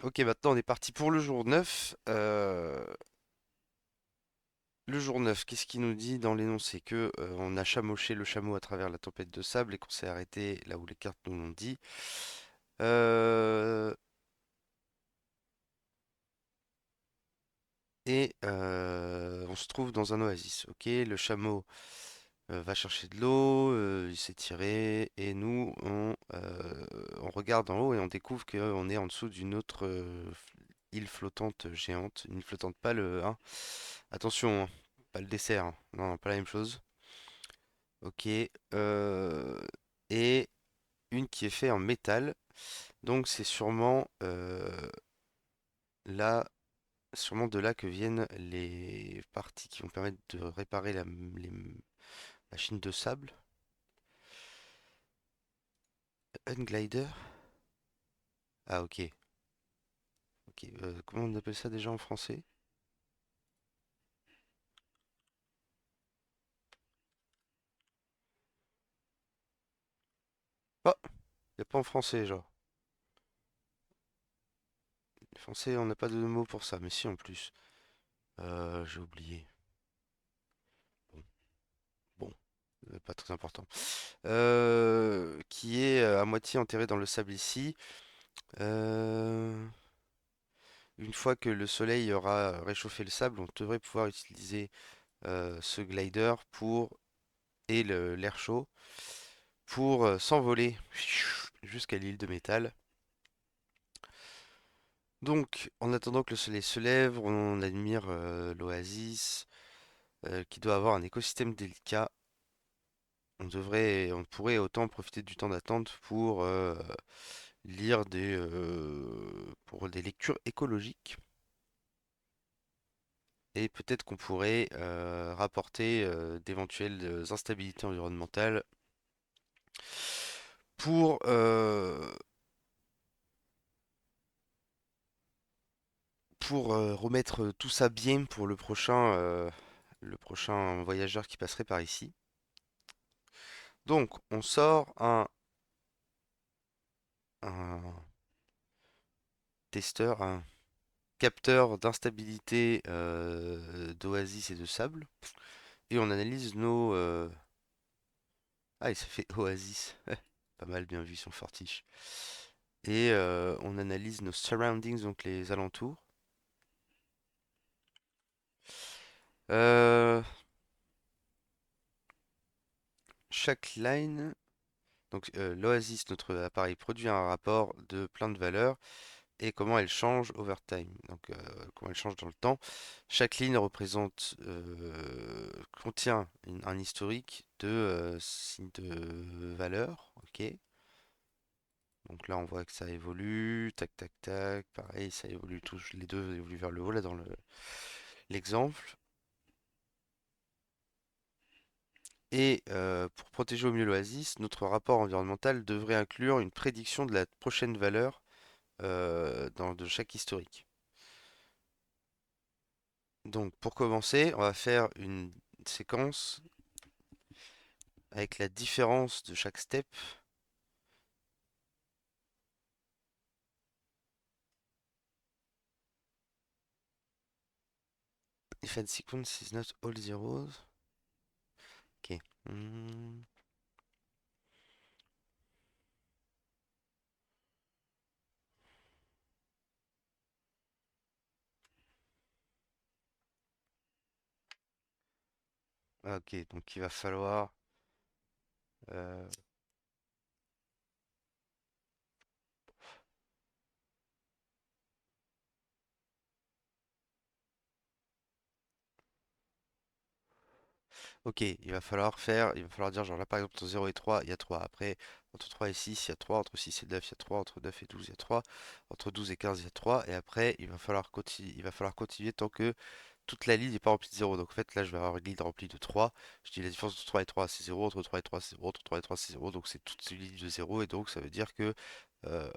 Ok, maintenant on est parti pour le jour 9. Le jour 9, qu'est-ce qu'il nous dit dans l'énoncé? Que on a chamoché le chameau à travers la tempête de sable et qu'on s'est arrêté là où les cartes nous l'ont dit. Euh, on se trouve dans un oasis. Ok, le chameau va chercher de l'eau, il s'est tiré et nous on regarde en haut et on découvre qu'on est en dessous d'une autre île flottante géante. Une île flottante, pas le, hein. Attention, hein, pas le dessert, hein. Non, non, pas la même chose. Ok. Et une qui est faite en métal. Donc c'est là, sûrement de là que viennent les parties qui vont permettre de réparer les machines de sable. Unglider? Ah ok. Ok. Comment on appelle ça déjà en français? Oh, y a pas en français genre. En français, on n'a pas de mot pour ça, mais si en plus. J'ai oublié. Bon, bon, pas très important. Qui est à moitié enterré dans le sable ici. Euh, une fois que le soleil aura réchauffé le sable, on devrait pouvoir utiliser ce glider l'air chaud pour s'envoler jusqu'à l'île de métal. Donc, en attendant que le soleil se lève, on admire l'oasis qui doit avoir un écosystème délicat. On pourrait autant profiter du temps d'attente pour lire pour des lectures écologiques. Et peut-être qu'on pourrait rapporter d'éventuelles instabilités environnementales pour, remettre tout ça bien pour le prochain voyageur qui passerait par ici. Donc, on sort un testeur, un capteur d'instabilité d'oasis et de sable, et on analyse Ah, il s'est fait oasis. Pas mal, bien vu son fortiche. Et on analyse nos surroundings, donc les alentours. Euh, chaque line, donc l'Oasis, notre appareil, produit un rapport de plein de valeurs et comment elle change over time. Donc comment elle change dans le temps. Chaque ligne contient un historique de signes de valeur. Ok. Donc là on voit que ça évolue, tac tac tac, pareil, ça évolue tous, les deux évoluent vers le haut là dans l'exemple. Et pour protéger au mieux l'oasis, notre rapport environnemental devrait inclure une prédiction de la prochaine valeur de chaque historique. Donc pour commencer, on va faire une séquence avec la différence de chaque step. If a sequence is not all zeros. Ok. Hmm. Ok, donc il va falloir... euh, Ok, il va falloir dire genre là par exemple entre 0 et 3, il y a 3. Après, entre 3 et 6, il y a 3. Entre 6 et 9, il y a 3. Entre 9 et 12, il y a 3. Entre 12 et 15, il y a 3. Et après, il va falloir continuer tant que toute la ligne n'est pas remplie de 0. Donc en fait, là, je vais avoir une ligne remplie de 3. Je dis la différence entre 3 et 3, c'est 0. Entre 3 et 3, c'est 0. Entre 3 et 3, c'est 0. Donc c'est toutes ces lignes de 0. Et donc ça veut dire que euh,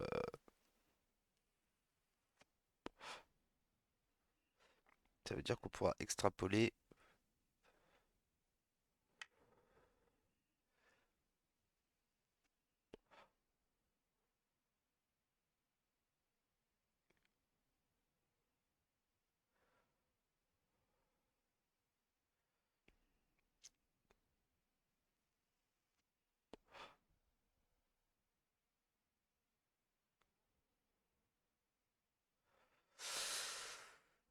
qu'on pourra extrapoler.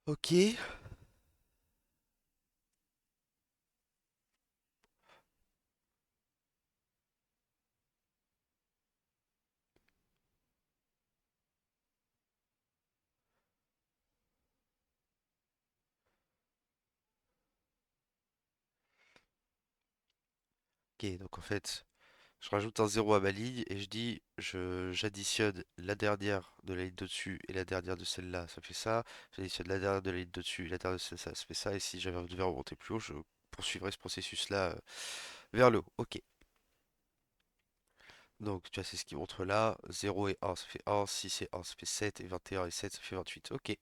Ok. Ok, donc en fait, je rajoute un zéro à ma ligne et je dis, j'additionne la dernière de la ligne de dessus et la dernière de celle-là, ça fait ça. J'additionne la dernière de la ligne de dessus et la dernière de celle-là, ça fait ça. Et si j'avais devais remonter plus haut, je poursuivrai ce processus-là vers le haut. Ok. Donc, tu vois, c'est ce qui montre là. 0 et 1, ça fait 1. 6 et 1, ça fait 7. Et 21 et 7, ça fait 28. Ok.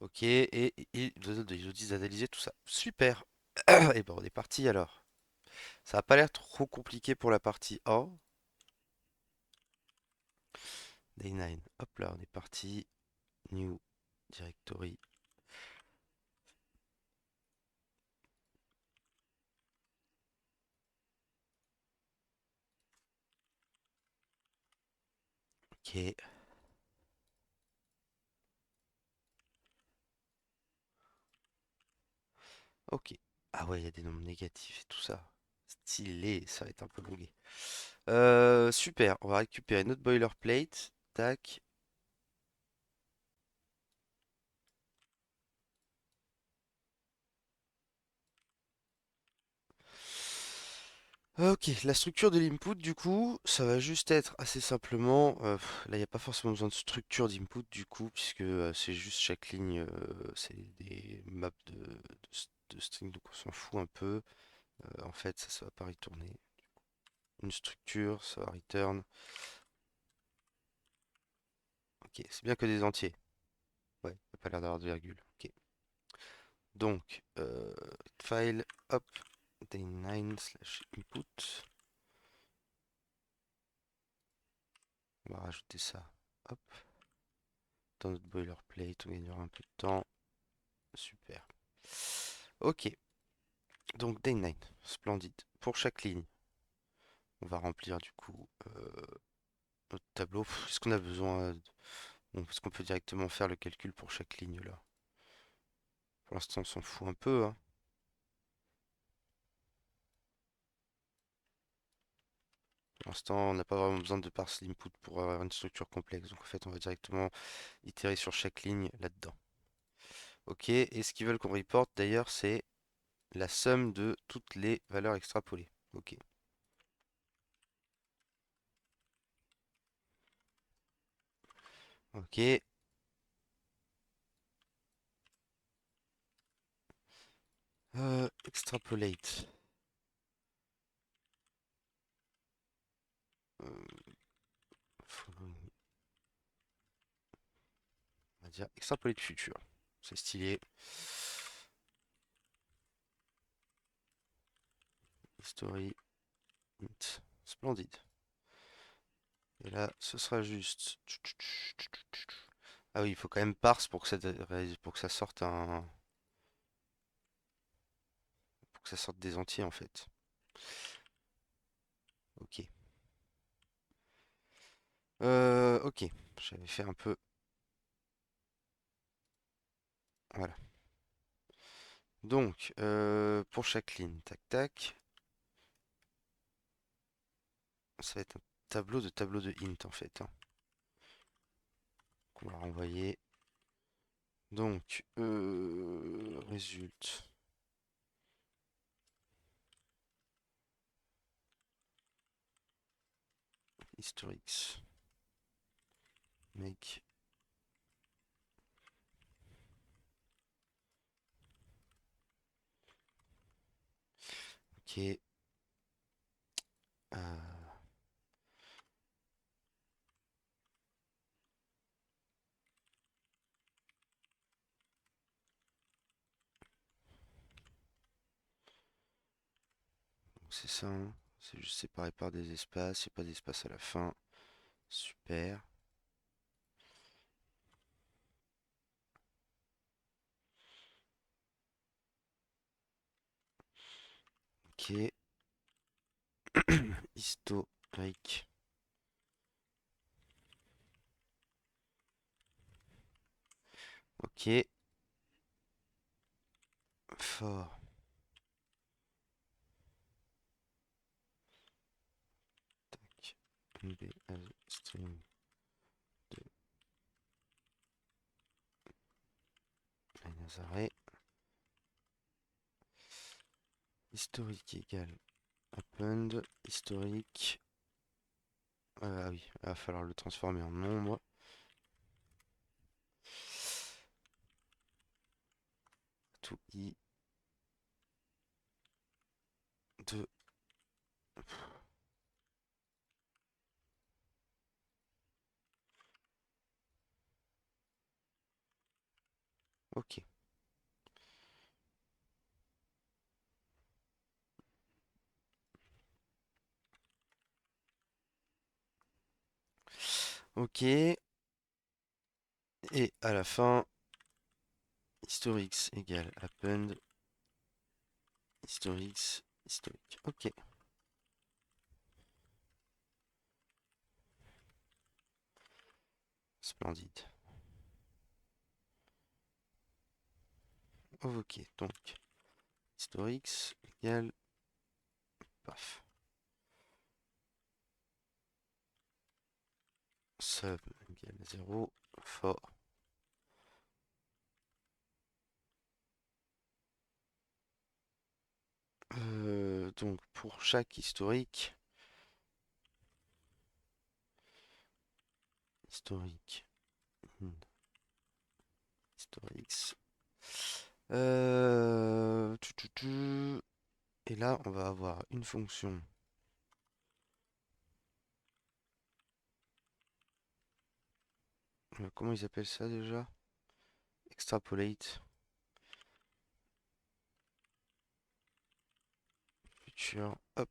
Ok. Et ils nous disent d'analyser tout ça. Super. Et ben, on est parti alors. Ça a pas l'air trop compliqué pour la partie 1. Day 9. Hop là, on est parti. New directory. Ok. Ok. Ah ouais, il y a des nombres négatifs et tout ça. Stylé, ça va être un peu longué. Super, on va récupérer notre boilerplate. Tac. Ok, la structure de l'input, du coup, ça va juste être assez simplement. Là, il n'y a pas forcément besoin de structure d'input, du coup, puisque c'est juste chaque ligne, c'est des maps de string, donc on s'en fout un peu. En fait, ça va pas retourner. Une structure, ça va return. Ok, c'est bien que des entiers. Ouais, il a pas l'air d'avoir de virgule. Ok. Donc, file, hop, day9 slash input. On va rajouter ça. Hop, dans notre boilerplate, on gagnera un peu de temps. Super. Ok, donc day9, splendide. Pour chaque ligne, on va remplir du coup notre tableau. Est-ce qu'on a besoin bon, est-ce qu'on peut directement faire le calcul pour chaque ligne là? Pour l'instant, on s'en fout un peu, hein. Pour l'instant, on n'a pas vraiment besoin de parse l'input pour avoir une structure complexe. Donc en fait, on va directement itérer sur chaque ligne là-dedans. Ok, et ce qu'ils veulent qu'on reporte d'ailleurs, c'est la somme de toutes les valeurs extrapolées. Ok, ok. Extrapolate. Euh, following, on va dire extrapolate futur. C'est stylé. History, int. Splendide. Et là, ce sera juste. Ah oui, il faut quand même parse pour que ça sorte un. Pour que ça sorte des entiers en fait. Ok. Ok. J'avais fait un peu. Voilà. Donc, pour chaque ligne, tac tac, ça va être un tableau de int en fait, hein, qu'on va renvoyer. Donc, résulte historics make. Ok. Donc c'est ça, hein. C'est juste séparé par des espaces, il n'y a pas d'espace à la fin. Super. Ok. Historique. Ok. for tac, nb as string de lignes arrêt historique égale append historique. Ah oui, il va falloir le transformer en nombre. Tout i de. Ok. Ok. Et à la fin, historix égale append historix historique. Ok. Splendide. Ok, donc historix égale paf. Sub égale 0 for. Donc pour chaque historique, historique, historix. Et là, on va avoir une fonction. Comment ils appellent ça déjà? Extrapolate. Future. Hop.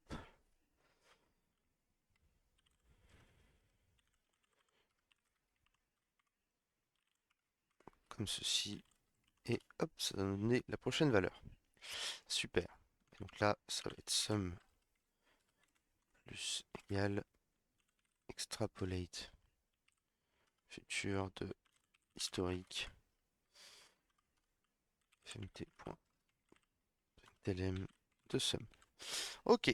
Comme ceci. Et hop, ça va nous donner la prochaine valeur. Super. Et donc là, ça va être sum plus égal extrapolate future de historique fmt.lm de sum. Ok.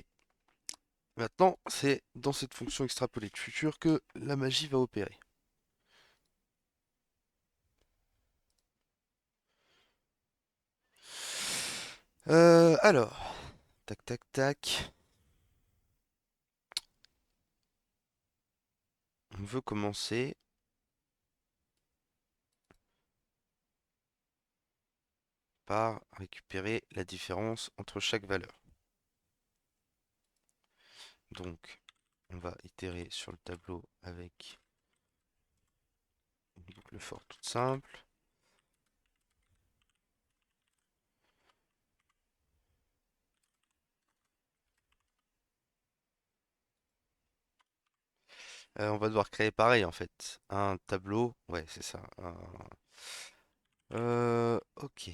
Maintenant, c'est dans cette fonction extrapolate future que la magie va opérer. Alors, tac tac tac. On veut commencer par récupérer la différence entre chaque valeur. Donc, on va itérer sur le tableau avec une boucle for toute simple. On va devoir créer pareil en fait. Un tableau. Ouais, c'est ça. Ok.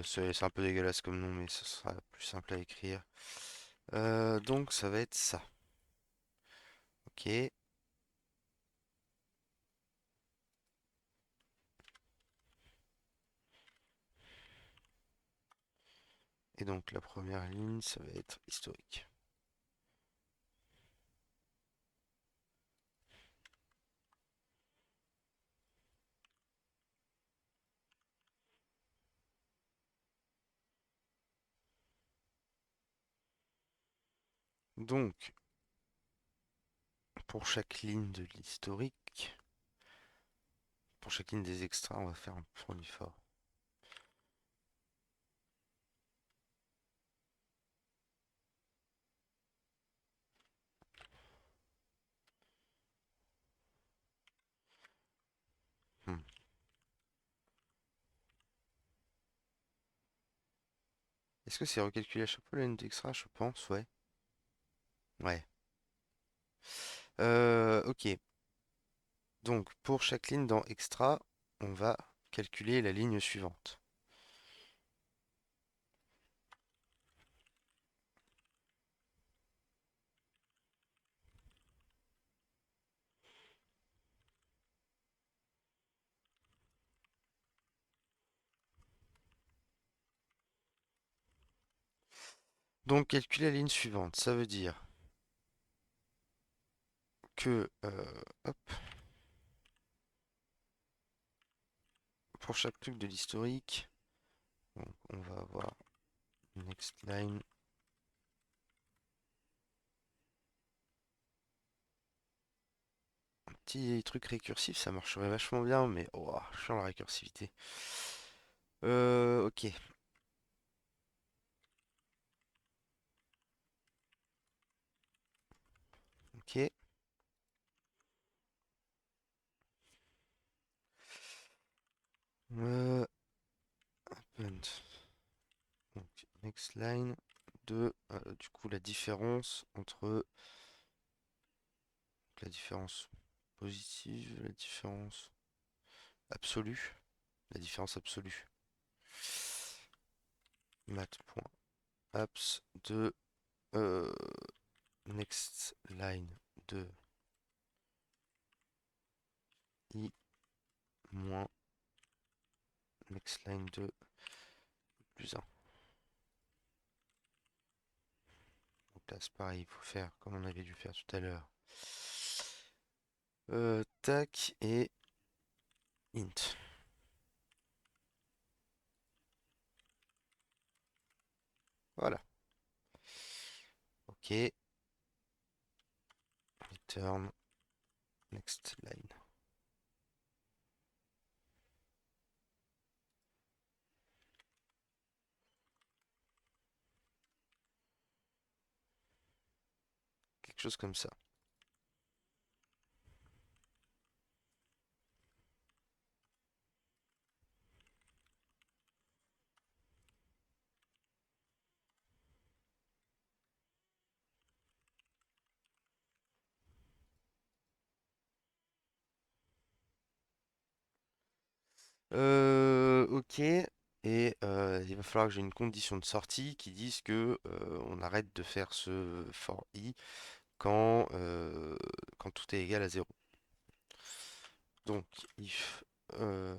C'est un peu dégueulasse comme nom, mais ce sera plus simple à écrire. Donc ça va être ça. Ok. Et donc la première ligne, ça va être historique. Donc, pour chaque ligne de l'historique, pour chaque ligne des extras, on va faire un fournit for. Hmm. Est-ce que c'est recalculé à chaque fois la ligne d'extra? Je pense, ouais. Ouais. Ok. Donc, pour chaque ligne dans extra, on va calculer la ligne suivante. Donc calculer la ligne suivante, ça veut dire que hop, pour chaque truc de l'historique, donc on va avoir next line. Un petit truc récursif, ça marcherait vachement bien, mais oh, chiant la récursivité. Ok, ok. Euh, append. Donc, next line de du coup la différence entre la différence positive, la différence absolue, la différence absolue. Mat.apps de euh, next line de i moins next line de plus 1. Donc là c'est pareil, il faut faire comme on avait dû faire tout à l'heure. Tac et int. Voilà. Ok. Return next line. Quelque chose comme ça. Ok. Et il va falloir que j'ai une condition de sortie qui dise que on arrête de faire ce for i quand, quand tout est égal à 0. Donc, if euh,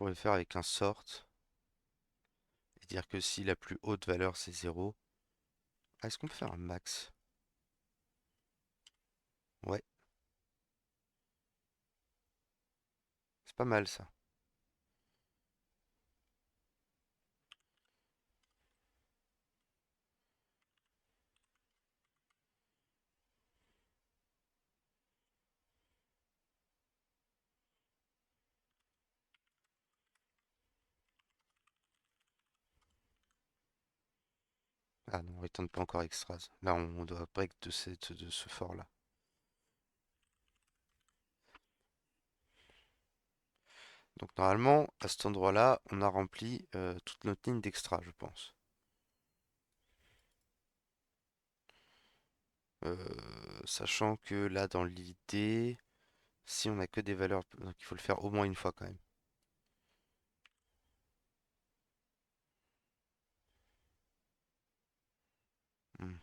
on pourrait faire avec un sort et dire que si la plus haute valeur c'est 0. Ah, est-ce qu'on peut faire un max? Ouais, c'est pas mal ça. Ah non, on return pas encore extras. Là, on doit break de ce for là. Donc normalement, à cet endroit-là, on a rempli toute notre ligne d'extra, je pense. Sachant que là, dans l'idée, si on a que des valeurs, donc il faut le faire au moins une fois quand même. Hmm,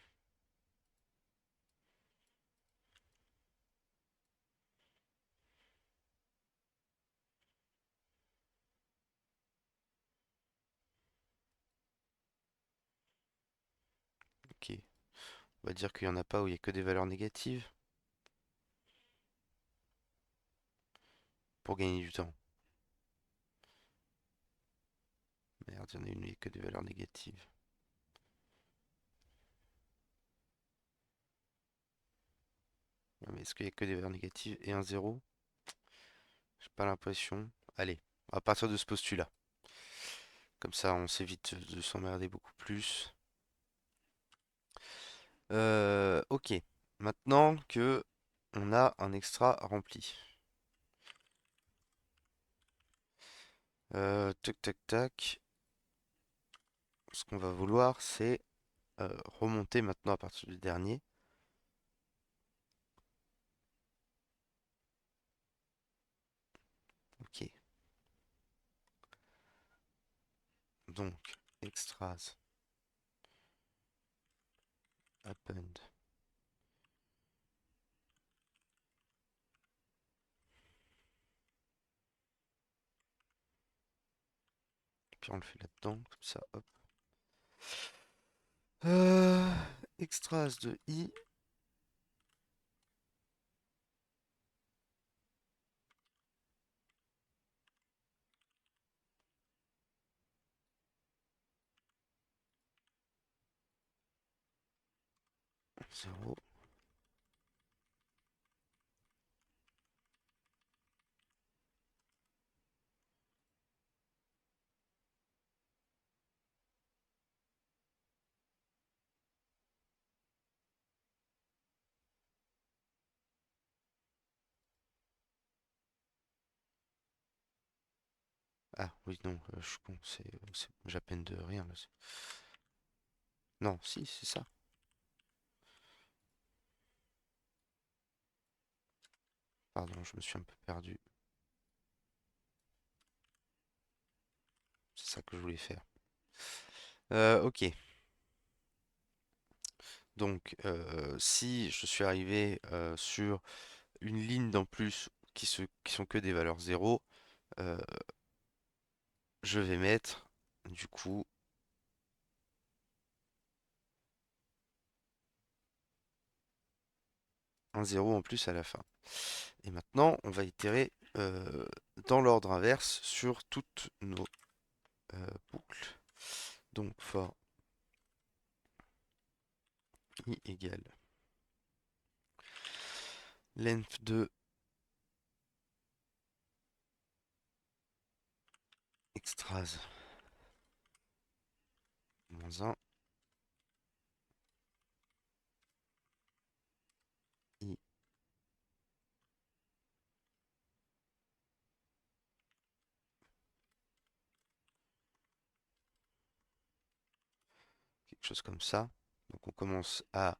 ok. On va dire qu'il y en a pas où il y a que des valeurs négatives pour gagner du temps. Merde, il y en a une où il y a que des valeurs négatives. Ouais, mais est-ce qu'il y a que des valeurs négatives et un zéro? J'ai pas l'impression. Allez, à partir de ce postulat. Comme ça, on s'évite de s'emmerder beaucoup plus. Ok. Maintenant que on a un extra rempli. Tac, tac, tac. Ce qu'on va vouloir, c'est remonter maintenant à partir du dernier. Donc, extras append. Puis on le fait là-dedans, comme ça, hop. Euh, extras de i. 0. Ah oui, non, je suis con, j'appelle de rien là. Non, si, c'est ça. Pardon, je me suis un peu perdu. C'est ça que je voulais faire. Ok. Donc, si je suis arrivé sur une ligne d'en plus qui sont que des valeurs 0, euh, je vais mettre du coup un 0 en plus à la fin. Et maintenant, on va itérer dans l'ordre inverse sur toutes nos boucles. Donc, for i égale length de extras moins 1, i quelque chose comme ça. Donc on commence à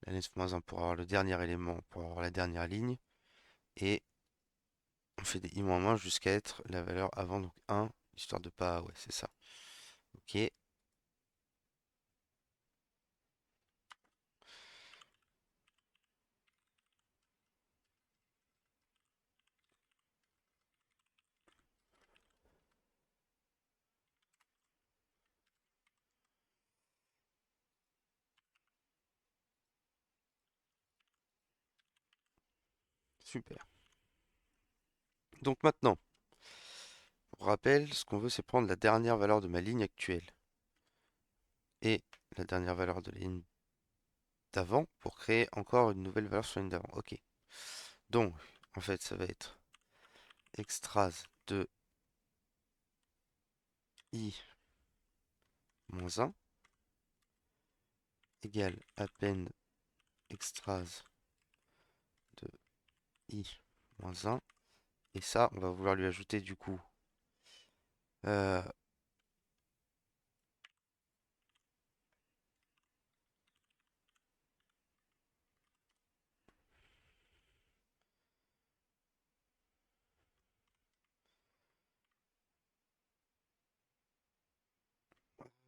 la length moins 1 pour avoir le dernier élément, pour avoir la dernière ligne. Et on fait des i moins 1 jusqu'à être la valeur avant, donc 1, histoire de pas... Ouais, c'est ça. Ok, super. Donc maintenant, pour rappel, ce qu'on veut, c'est prendre la dernière valeur de ma ligne actuelle et la dernière valeur de la ligne d'avant pour créer encore une nouvelle valeur sur la ligne d'avant. Ok. Donc, en fait, ça va être extras de i moins 1 égale append extras de i moins 1. Et ça, on va vouloir lui ajouter du coup euh,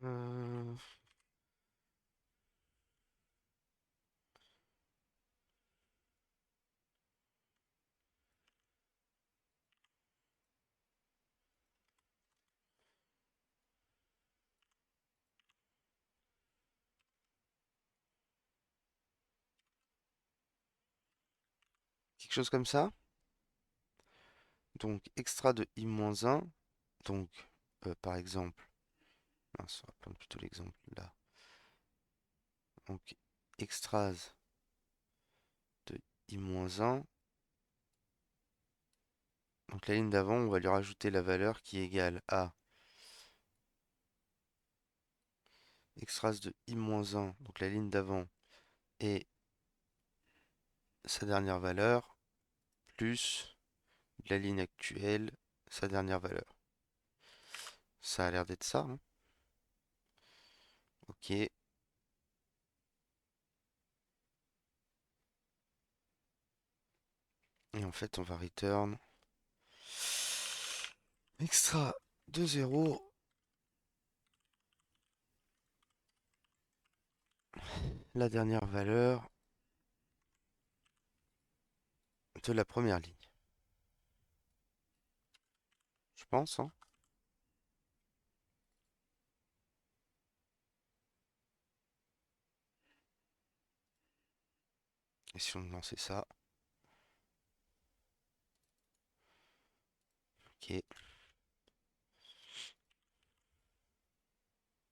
euh, quelque chose comme ça. Donc, extra de i-1. Donc, par exemple, mince, on va prendre plutôt l'exemple là. Donc, extras de i-1. Donc, la ligne d'avant, on va lui rajouter la valeur qui est égale à extras de i-1, donc la ligne d'avant, et sa dernière valeur, plus la ligne actuelle, sa dernière valeur. Ça a l'air d'être ça, hein. Ok. Et en fait, on va return extra de 0 la dernière valeur de la première ligne. Je pense, hein. Et si on lançait ça? Ok.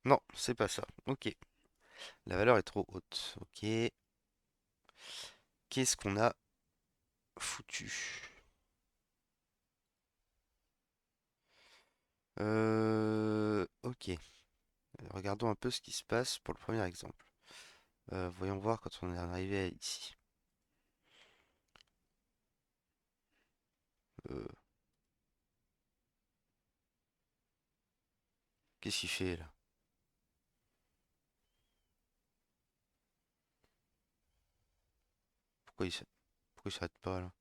Non, c'est pas ça. Ok. La valeur est trop haute. Ok. Qu'est-ce qu'on a foutu? Ok. Regardons un peu ce qui se passe pour le premier exemple. Voyons voir quand on est arrivé ici. Euh, Qu'est-ce qu'il fait là? Pourquoi pourquoi il s'arrête pas là?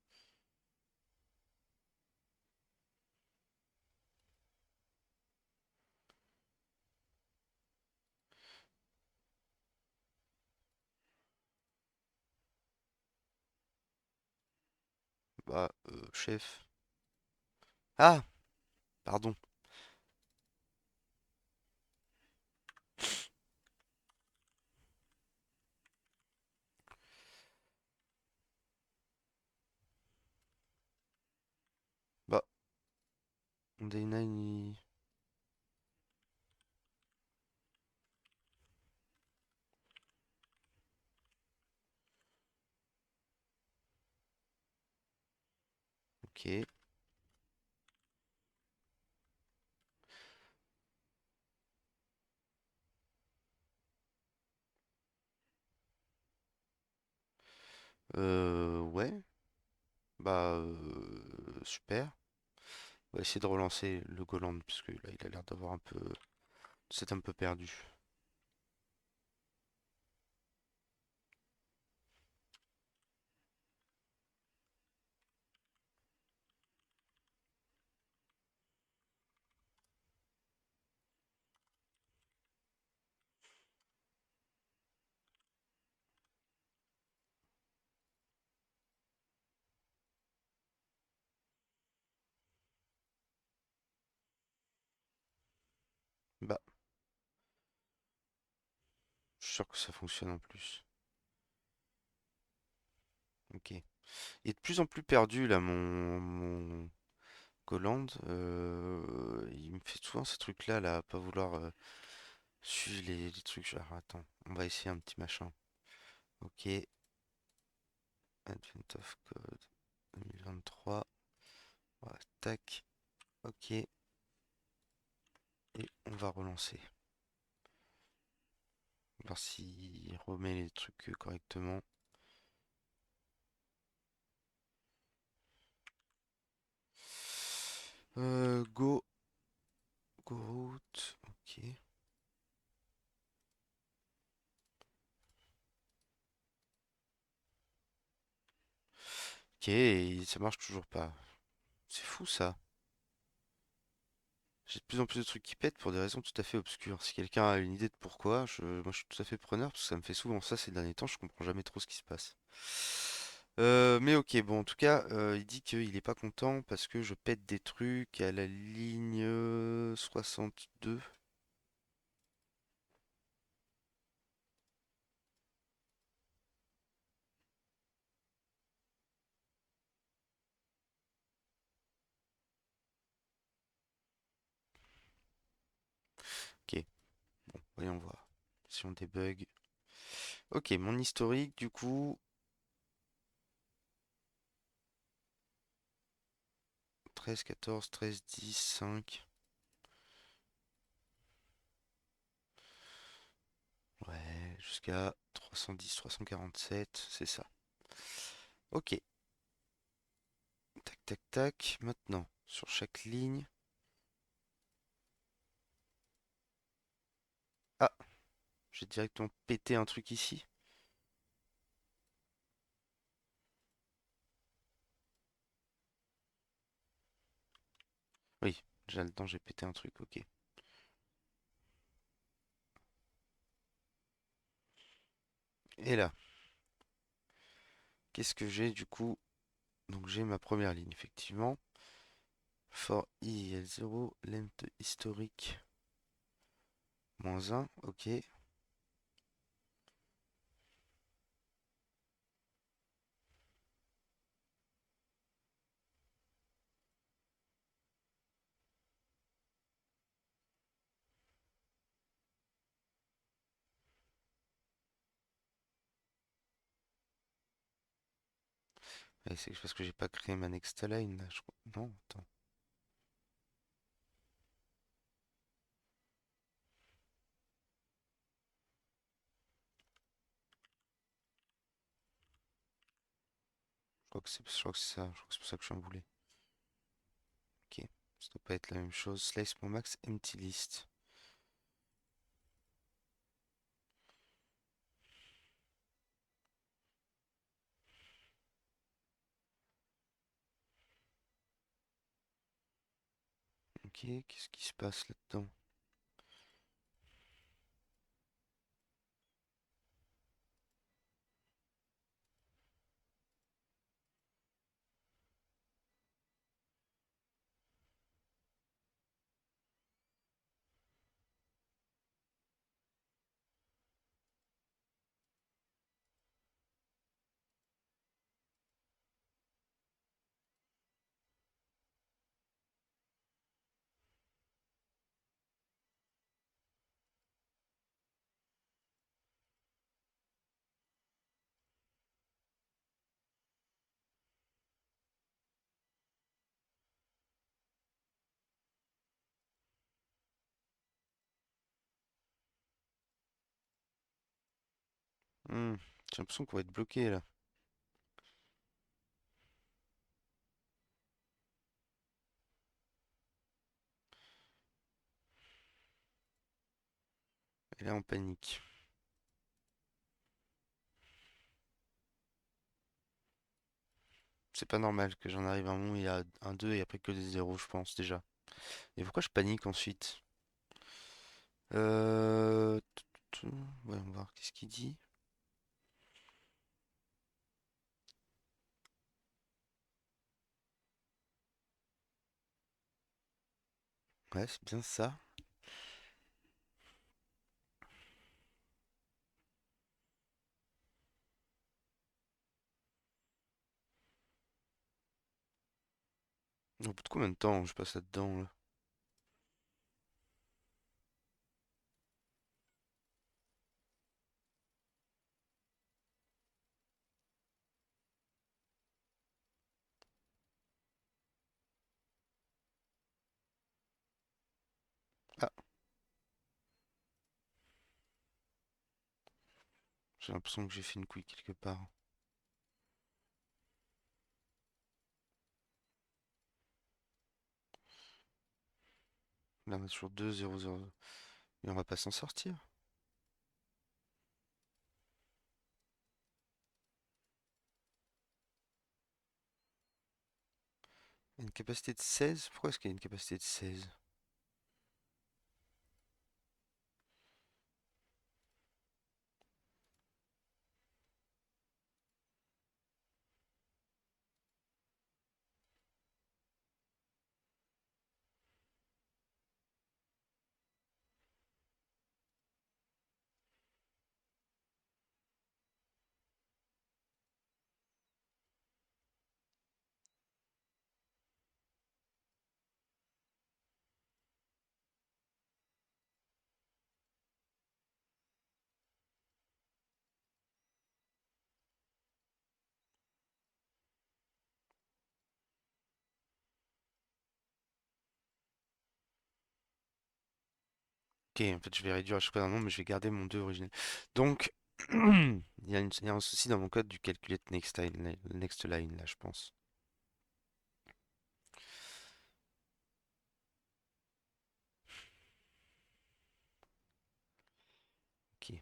Bah, chef. Ah, pardon. Bah, on a une... Ok. Ouais. Bah, super. On va essayer de relancer le Goland, parce que là, il a l'air d'avoir un peu... C'est un peu perdu. Bah, je suis sûr que ça fonctionne en plus. Ok. Il est de plus en plus perdu, là, mon Goland. Il me fait souvent ces trucs-là, là, à pas vouloir suivre les trucs. Genre, attends, on va essayer un petit machin. Ok. Advent of Code 2023. Voilà, tac. Ok. Et on va relancer. Voir s'il remet les trucs correctement. Go. Go route. Ok. Ok, et ça marche toujours pas. C'est fou ça. J'ai de plus en plus de trucs qui pètent pour des raisons tout à fait obscures. Si quelqu'un a une idée de pourquoi, moi je suis tout à fait preneur parce que ça me fait souvent ça ces derniers temps, je comprends jamais trop ce qui se passe. Mais ok, bon, en tout cas, il dit qu'il est pas content parce que je pète des trucs à la ligne 62. Ok, bon, voyons voir. Si on débug. Ok, mon historique, du coup, 13, 14, 13, 10, 5. Ouais, jusqu'à 310, 347, c'est ça. Ok, tac, tac, tac. Maintenant, sur chaque ligne. Ah, j'ai directement pété un truc ici. Oui, j'ai le temps, j'ai pété un truc, ok. Et là, qu'est-ce que j'ai du coup? Donc j'ai ma première ligne, effectivement. For i égale 0, length historique moins 1, ok. Et c'est parce que j'ai pas créé ma next line là, je crois. Non, attends. Je crois que c'est ça. Je crois que c'est pour ça que je suis emboulé. Ok. Ça doit pas être la même chose. Slice.max empty list. Ok, qu'est-ce qui se passe là-dedans? Hmm, j'ai l'impression qu'on va être bloqué là. Et là, on panique. C'est pas normal que j'en arrive à un moment où il y a un 2 et après que des zéros, je pense déjà. Et pourquoi je panique ensuite? Euh... Ouais, on va voir qu'est-ce qu'il dit. Ouais, c'est bien ça. Au bout de combien de temps je passe là-dedans là? Ah, j'ai l'impression que j'ai fait une couille quelque part. Là, on a toujours 2, 0, 0. Mais on va pas s'en sortir. Une capacité de 16. Pourquoi est-ce qu'il y a une capacité de 16? Ok, en fait, je vais réduire à chaque fois d'un nombre, mais je vais garder mon 2 originel. Donc, il y a un souci dans mon code du calculate next line, là, je pense. Ok.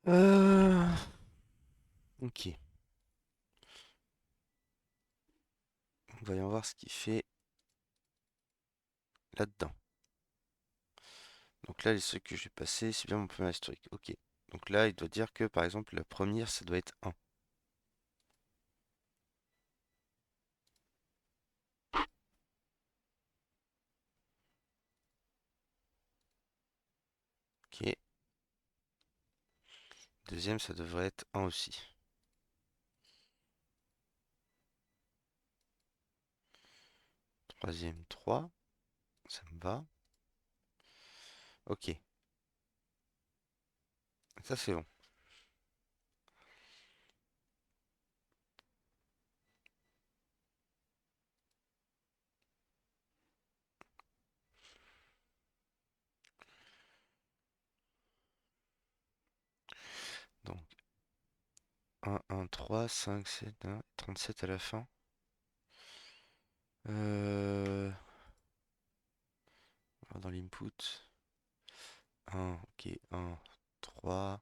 Euh, Ok. Voyons voir ce qu'il fait là-dedans. Donc là, les trucs que j'ai passés, c'est bien mon premier historique. Ok. Donc là, il doit dire que, par exemple, la première, ça doit être un. Ok. Deuxième, ça devrait être un aussi. Troisième, 3. Ça me va. Ok. Ça, c'est bon. Donc, 1, 1, 3, 5, 7, 37 à la fin. Euh... Dans l'input. 1, ok. 1, 3,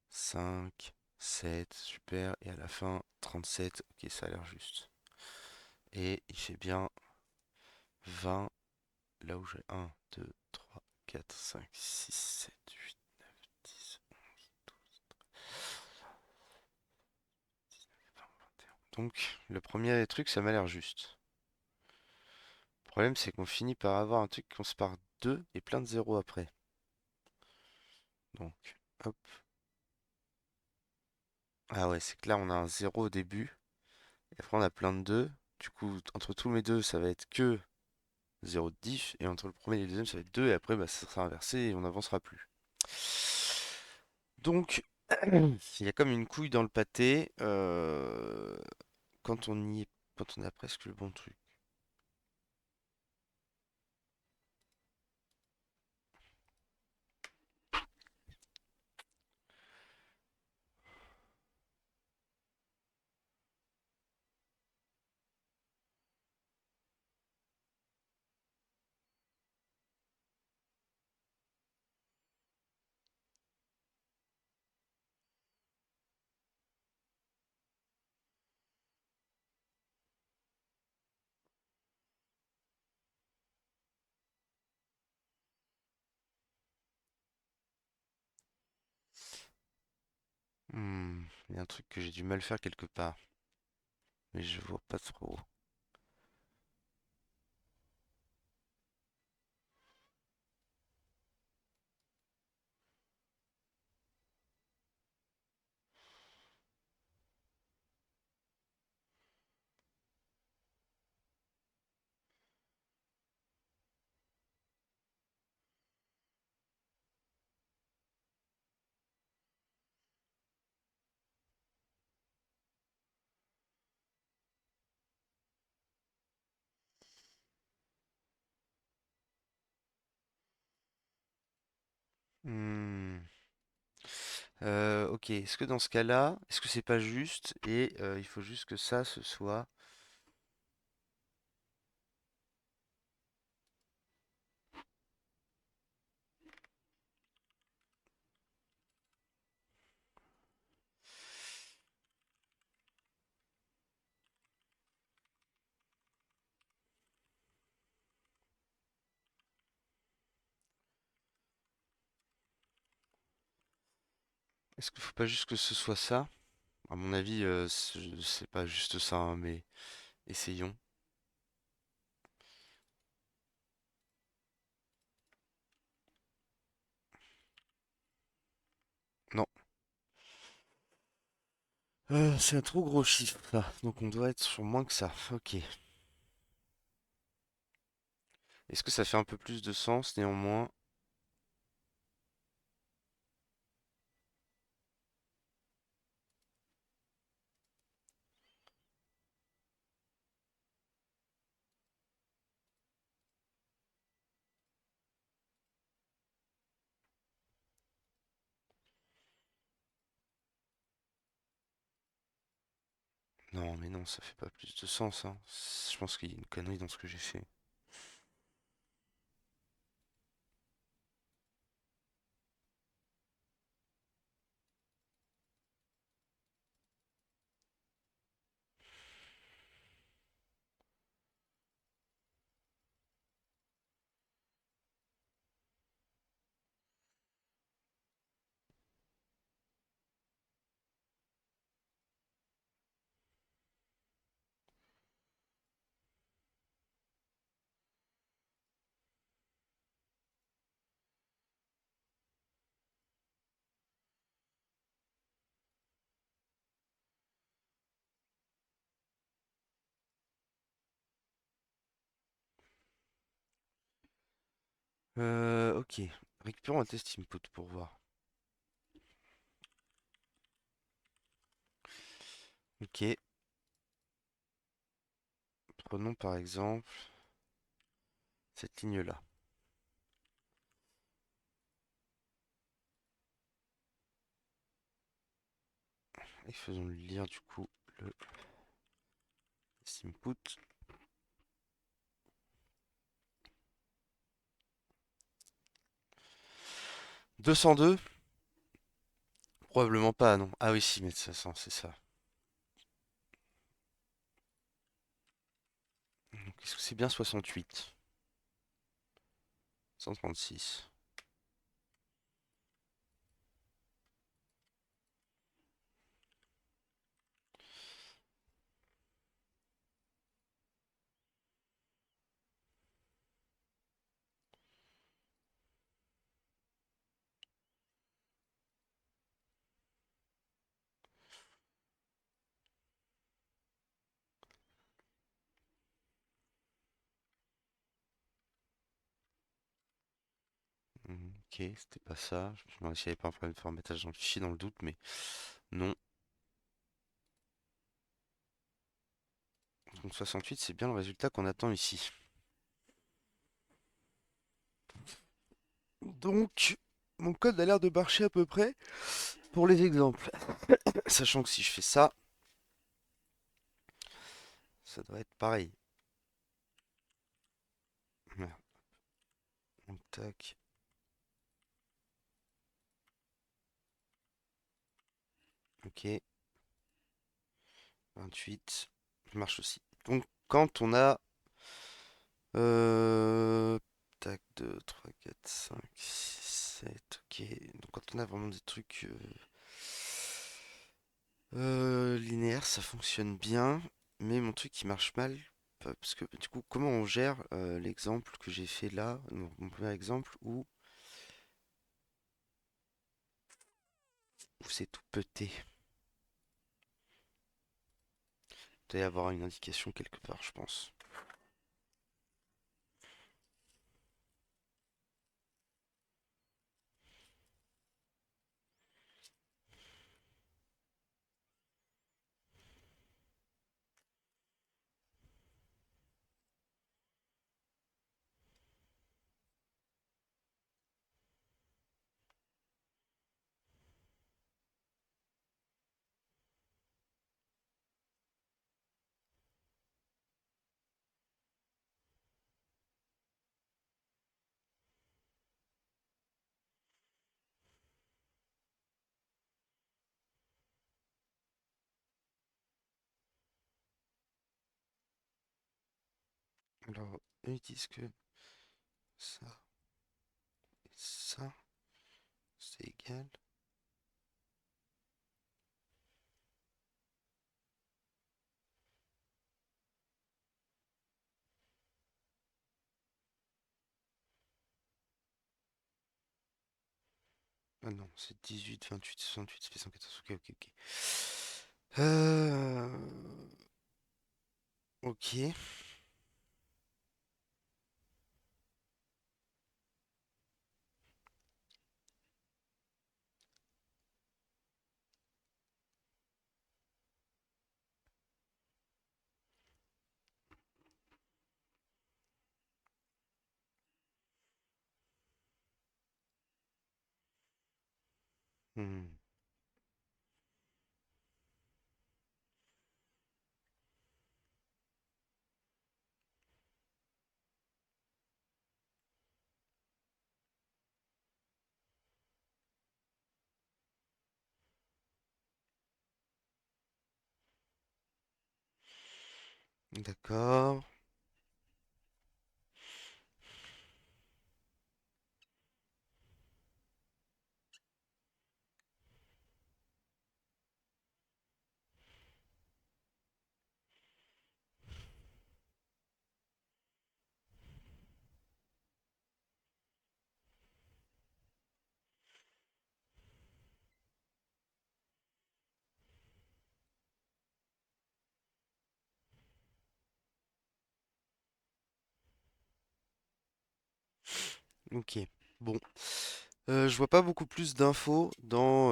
5, 7. Super. Et à la fin, 37. Ok, ça a l'air juste. Et il fait bien 20. Là où j'ai 1, 2, 3, 4, 5, 6, 7, 8, 9, 10, 11, 12, 20, 21. Donc, le premier truc, ça m'a l'air juste. Le problème, c'est qu'on finit par avoir un truc qui commence par 2 et plein de zéros après. Donc, hop. Ah ouais, c'est que là, on a un zéro au début. Et après, on a plein de 2. Du coup, entre tous mes deux, ça va être que 0 de diff. Et entre le premier et le deuxième, ça va être 2. Et après, bah, ça sera inversé et on n'avancera plus. Donc, il y a comme une couille dans le pâté quand on y est, quand on a presque le bon truc. Il y a un truc que j'ai du mal faire quelque part, mais je vois pas trop. Hmm. Ok, est-ce que dans ce cas-là, est-ce que c'est pas juste et il faut juste que ça ce soit. Est-ce qu'il faut pas juste que ce soit ça? À mon avis, c'est pas juste ça, hein, mais essayons. Non. C'est un trop gros chiffre, ça. Donc on doit être sur moins que ça. Ok. Est-ce que ça fait un peu plus de sens néanmoins? Non, mais non, ça fait pas plus de sens, hein. Je pense qu'il y a une connerie dans ce que j'ai fait. Ok. Récupérons un test input pour voir. Ok. Prenons par exemple cette ligne-là. Et faisons lire du coup le test input. 202? Probablement pas, non. Ah oui, si, mais 500, c'est ça. Donc, est-ce que c'est bien 68? 136. Ok, c'était pas ça. Je me demandais s'il n'y avait pas un problème de formatage dans le fichier dans le doute, mais non. Donc 68, c'est bien le résultat qu'on attend ici. Donc, mon code a l'air de marcher à peu près pour les exemples. Sachant que si je fais ça, ça doit être pareil. Merde. Donc, tac, ok, 28, ça marche aussi. Donc, quand on a tac, 2, 3, 4, 5, 6, 7, ok. Donc quand on a vraiment des trucs linéaires, ça fonctionne bien. Mais mon truc qui marche mal, parce que du coup, comment on gère l'exemple que j'ai fait là, mon premier exemple, où c'est tout pété. Il doit y avoir une indication quelque part, je pense. Alors, eux, ils disent que ça et ça, c'est égal. Ah non, c'est 18, 28, 68, ça fait 114. Ok, ok, ok. Euh... Ok. Hmm, d'accord. Ok. Bon. Je vois pas beaucoup plus d'infos dans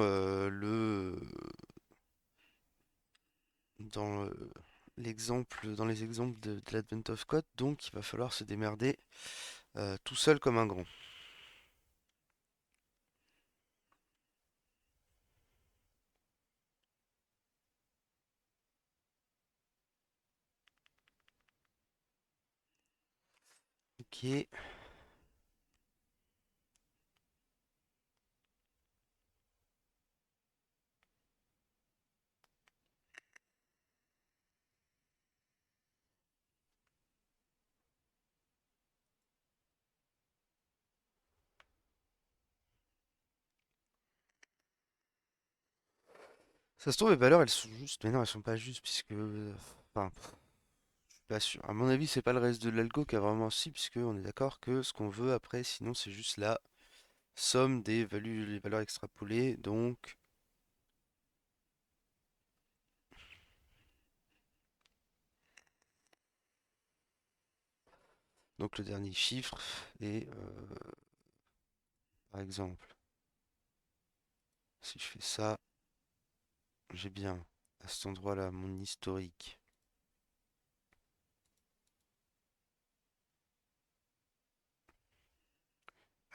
dans l'exemple, dans les exemples de l'Advent of Code, donc il va falloir se démerder tout seul comme un grand. Ok. Ça se trouve, les valeurs, elles sont justes, mais non, elles sont pas justes, puisque... Enfin, je suis pas sûr. À mon avis, c'est pas le reste de l'algo qui a vraiment si, puisque on est d'accord que ce qu'on veut après, sinon, c'est juste la somme des les valeurs extrapolées, donc le dernier chiffre, et par exemple, si je fais ça, j'ai bien à cet endroit-là mon historique.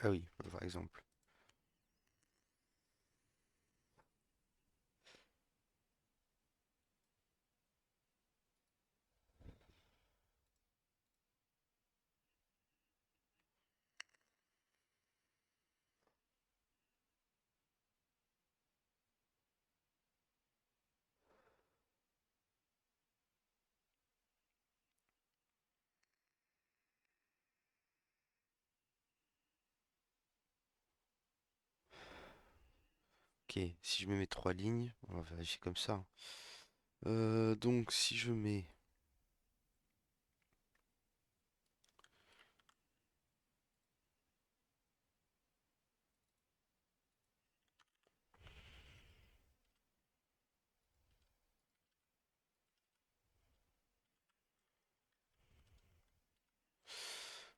Ah oui, par exemple. Ok, si je mets mes trois lignes, on va vérifier comme ça. Donc si je mets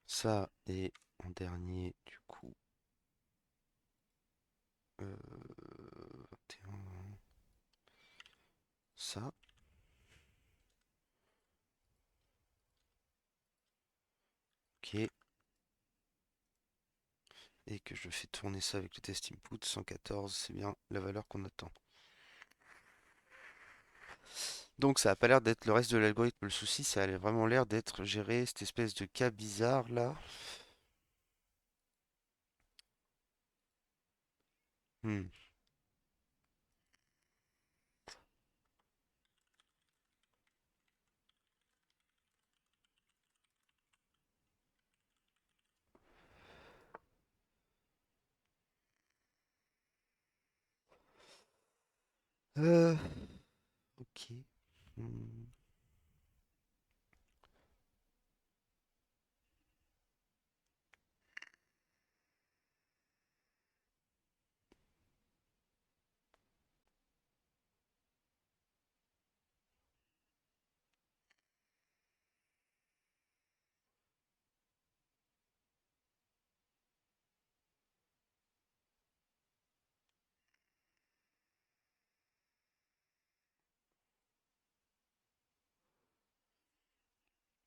ça et en dernier, du coup, 21, ça, ok, et que je fais tourner ça avec le test input, 114, c'est bien la valeur qu'on attend. Donc ça a pas l'air d'être le reste de l'algorithme le souci, ça a vraiment l'air d'être géré cette espèce de cas bizarre là. Hmm. Euh, ok. Hmm.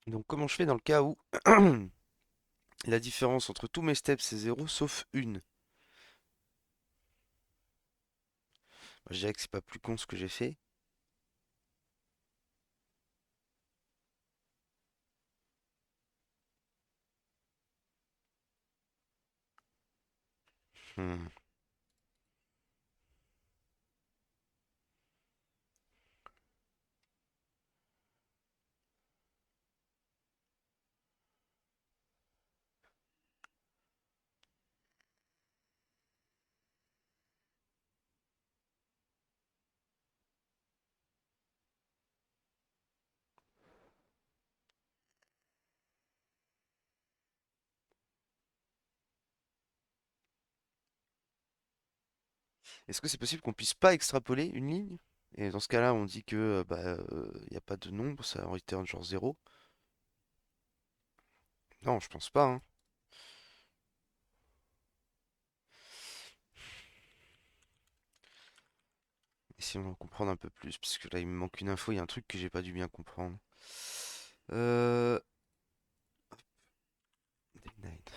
Donc comment je fais dans le cas où la différence entre tous mes steps c'est zéro sauf une? Moi, je dirais que c'est pas plus con ce que j'ai fait. Hmm. Est-ce que c'est possible qu'on puisse pas extrapoler une ligne? Et dans ce cas-là, on dit que y a pas de nombre, ça return genre zéro. Non, je pense pas, hein. Essayons d'en comprendre un peu plus, parce que là il me manque une info, il y a un truc que j'ai pas dû bien comprendre. Euh... Day Night.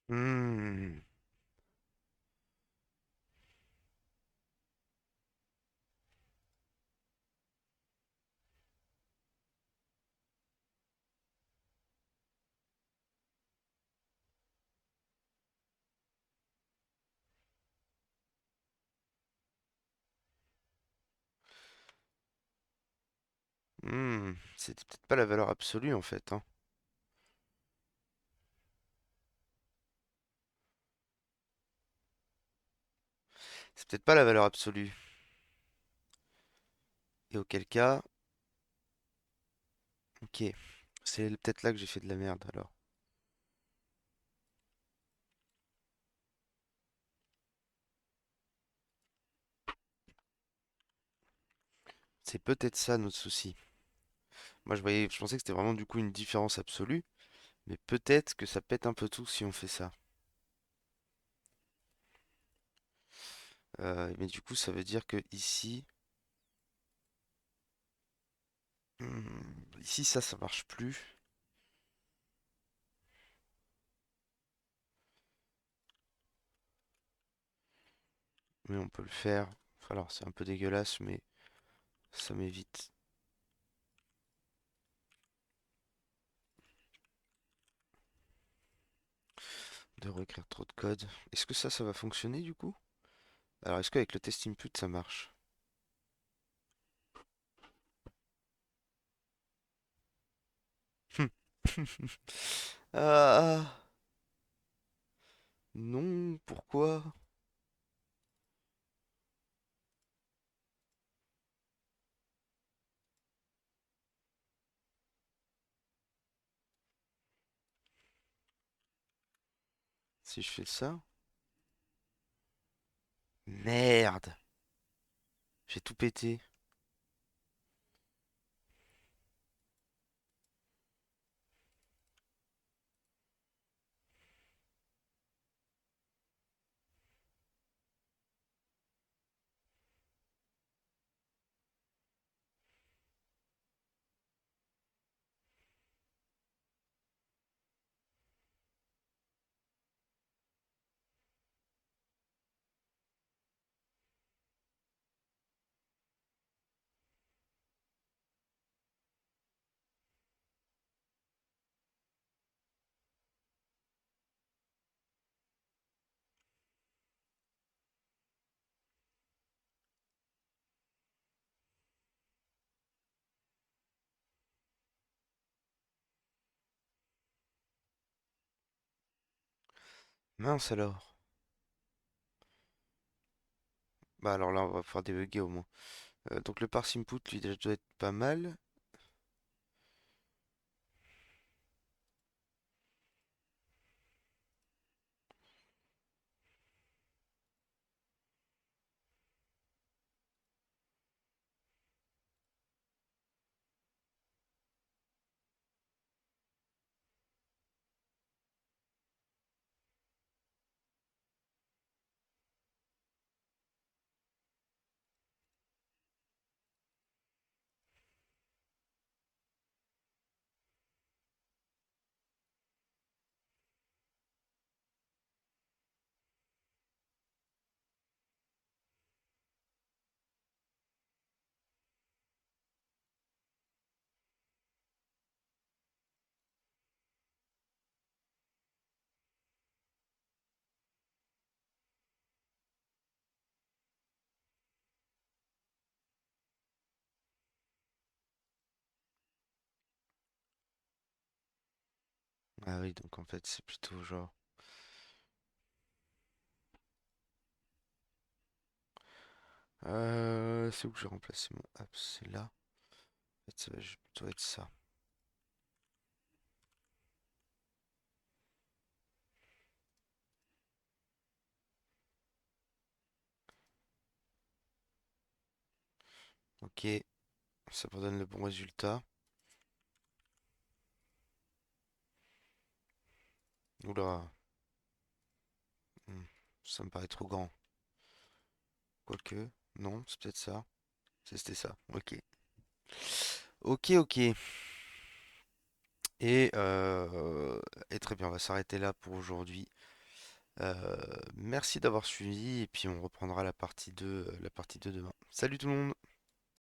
Hmm. C'était peut-être pas la valeur absolue en fait, hein. C'est peut-être pas la valeur absolue. Et auquel cas, ok. C'est peut-être là que j'ai fait de la merde alors. C'est peut-être ça notre souci. Moi je pensais que c'était vraiment du coup une différence absolue, mais peut-être que ça pète un peu tout si on fait ça. Mais du coup ça veut dire que ici, ici ça marche plus. Mais on peut le faire. Alors c'est un peu dégueulasse, mais ça m'évite de réécrire trop de code. Est-ce que ça va fonctionner du coup? Alors est-ce qu'avec le test input ça marche? Ah non, pourquoi? Si je fais ça? Merde! J'ai tout pété. Mince alors. Bah alors là, on va pouvoir débugger au moins. Donc le parse input, lui, déjà doit être pas mal. Ah oui, donc en fait, c'est plutôt genre. C'est où que j'ai remplacé mon app? C'est là. En fait, ça va plutôt être ça. Ok, ça me donne le bon résultat. Oula, hmm, ça me paraît trop grand. Quoique, non, c'est peut-être ça. C'était ça. Ok. Ok, ok. Et, euh, et très bien, on va s'arrêter là pour aujourd'hui. Merci d'avoir suivi et puis on reprendra la partie 2 demain. Salut tout le monde!